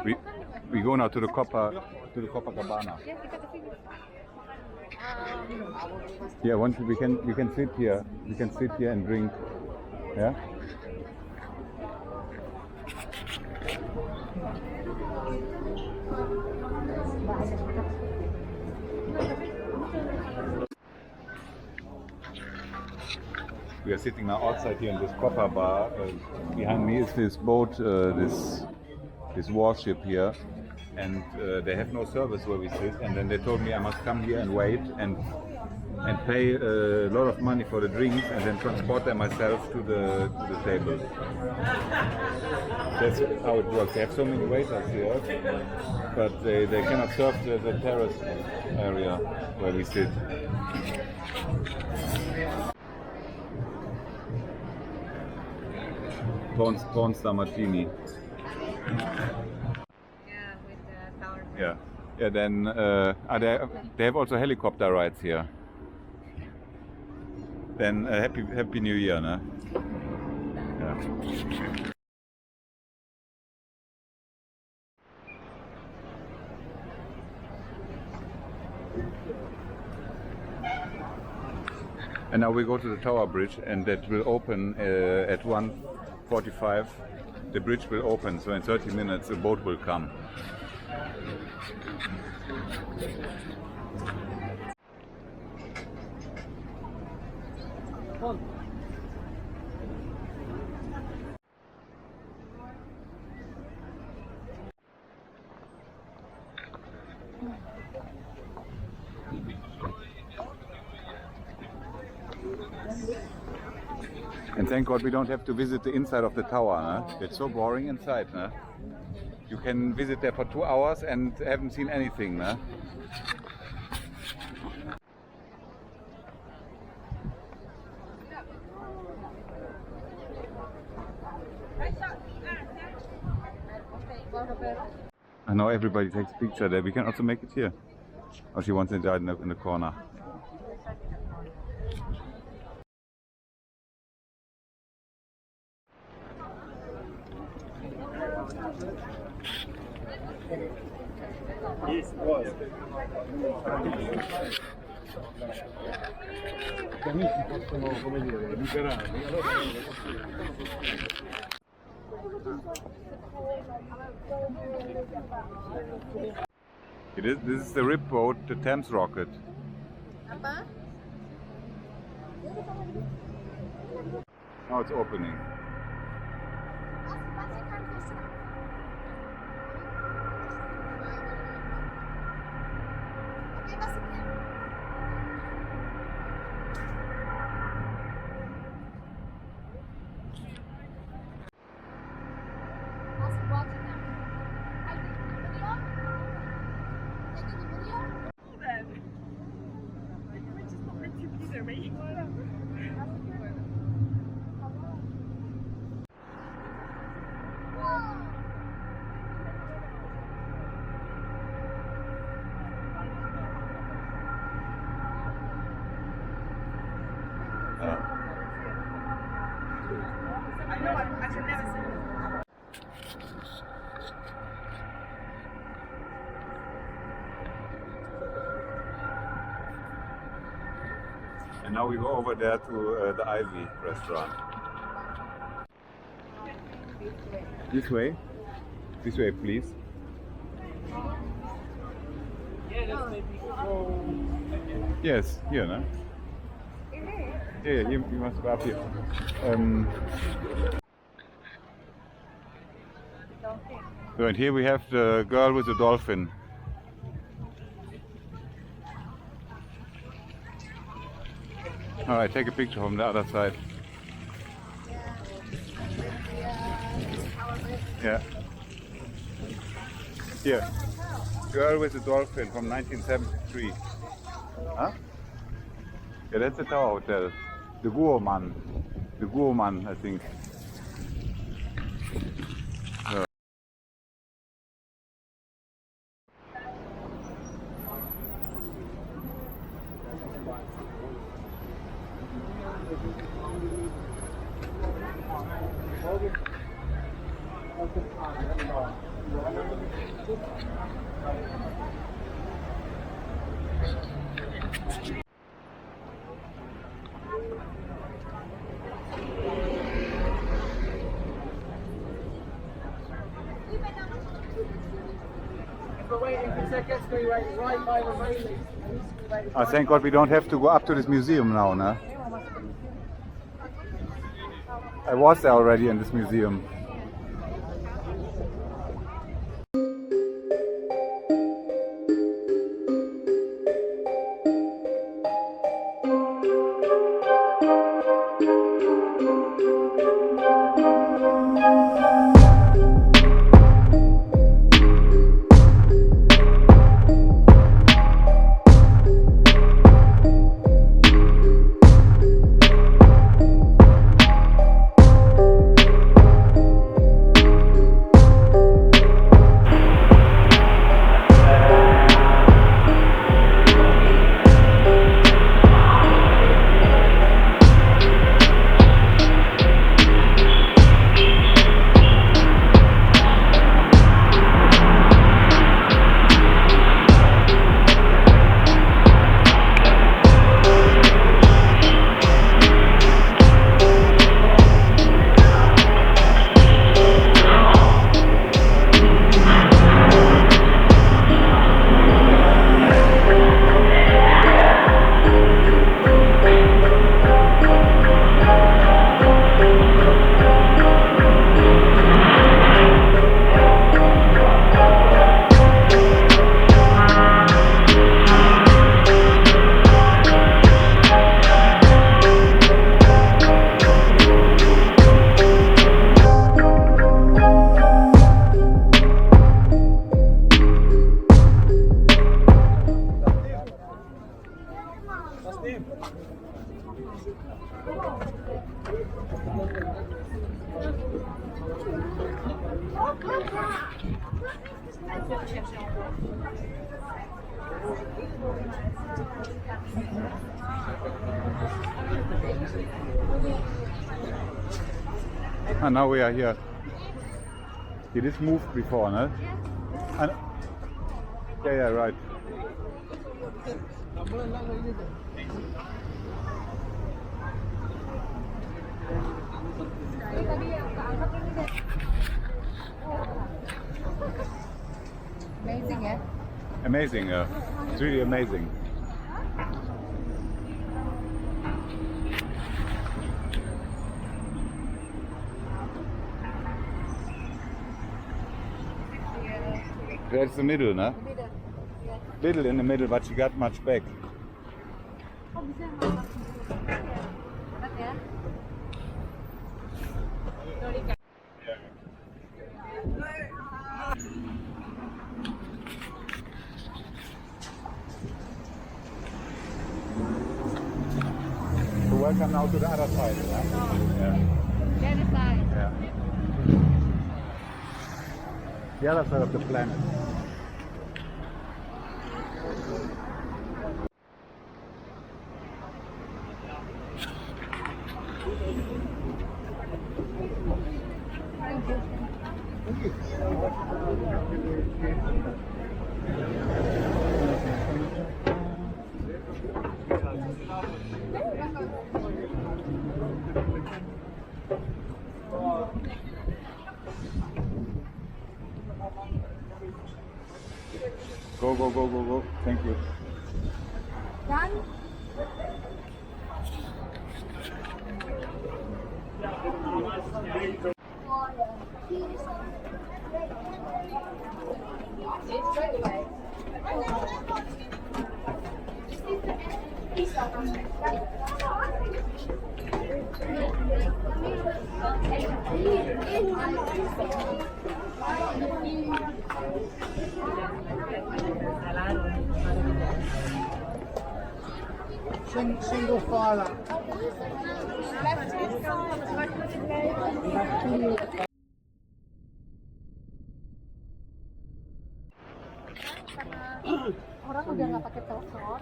We go now to the Coppa Cabana. Yeah, once we can sit here. We can sit here and drink. Yeah. We are sitting now outside here in this Coppa bar. Behind me is this boat, this warship here, and they have no service where we sit. And then they told me I must come here and wait and pay a lot of money for the drinks and then transport them myself to the table. That's how it works. They have so many waiters here, but they cannot serve the terrace area where we sit. Porn star martini. Yeah, with the Towerbridge. Yeah. Yeah. Then they have also helicopter rides here. Then happy New Year, no? Yeah. And now we go to the Towerbridge, and that will open at 1:45. The bridge will open, so in 30 minutes the boat will come. And thank God we don't have to visit the inside of the tower. No? It's so boring inside. No? You can visit there for 2 hours and haven't seen anything. No? I know everybody takes a picture there. We can also make it here. Oh, she wants it in the corner. This is the rib boat, the Thames rocket. Now it's opening. And now we go over there to the Ivy restaurant. This way? This way, please. Yes, here, no? Yeah, you must go up here. So, and here we have the girl with the dolphin. Alright, take a picture from the other side. Yeah. Here. Girl with the dolphin from 1973. Huh? Yeah, that's the Tower Hotel. The Guoman. The Guoman, I think. Thank God we don't have to go up to this museum now, no? I was there already in this museum. And now we are here. It is moved before, no? And, yeah, right. Amazing, yeah? Amazing, yeah. It's really amazing. That's the middle, no? Little in the middle, but she got much back. So welcome now to the other side. Yeah? The other side. Yeah. The other side of the planet. Go, go, go, go, go. Thank you. Done? Single file up. Orang udah nggak pakai telepon.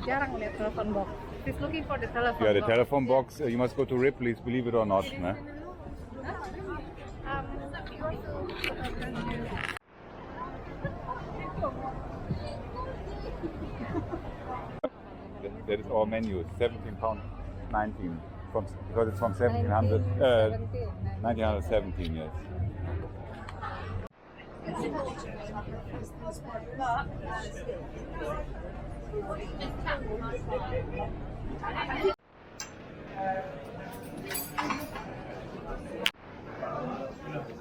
Jarang lihat telepon box. She's looking for the telephone Yeah, the box. telephone box, you must go to Ripley's, believe it or not. No? that is our menu. £17.19 because it's from 1917. Yes.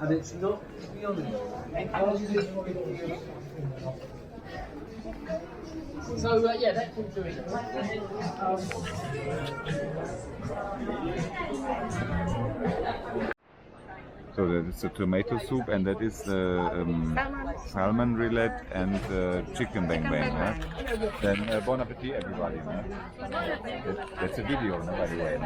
And it's not, to be honest, so yeah, that's what we're doing. So that is the tomato soup, and that is the salmon roulette and chicken bang bang. Then bon appetit, everybody. That's a video, by the way.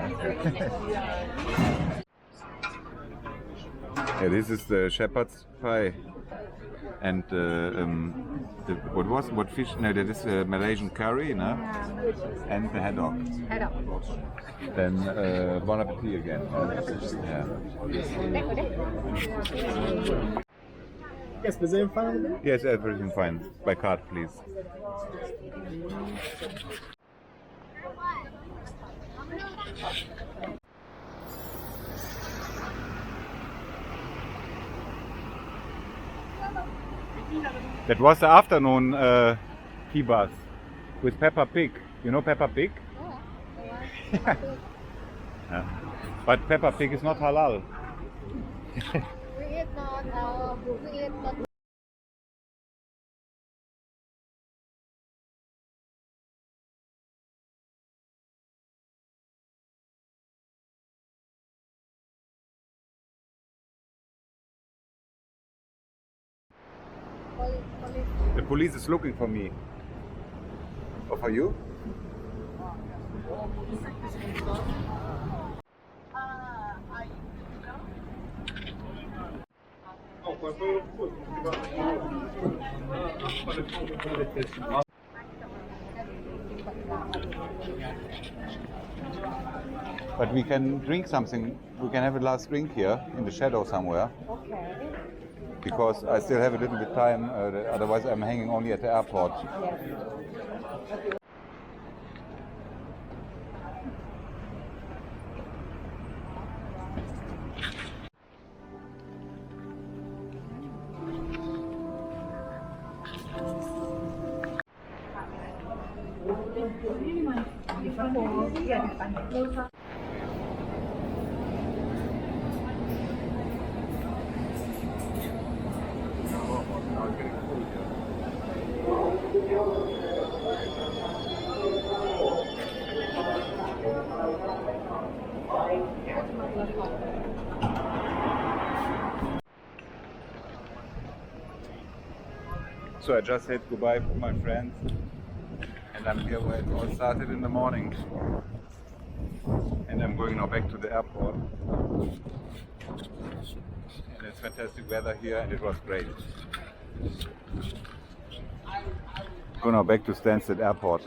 Yeah, this is the shepherd's pie, and what fish? No, that is Malaysian curry, no? And the haddock. Then bon appetit again. Yeah. Yes, is everything fine? Yes, everything fine. By card, please. That was the afternoon kibas with Peppa Pig. You know Peppa Pig? Yeah. But Peppa Pig is not halal. We eat not. The police is looking for me. Or for you? But we can drink something. We can have a last drink here in the shadow somewhere. Okay. Because I still have a little bit time, otherwise I'm hanging only at the airport. So I just said goodbye to my friends, and I'm here where it all started in the morning. And I'm going now back to the airport. And it's fantastic weather here, and it was great. Go now back to Stansted Airport.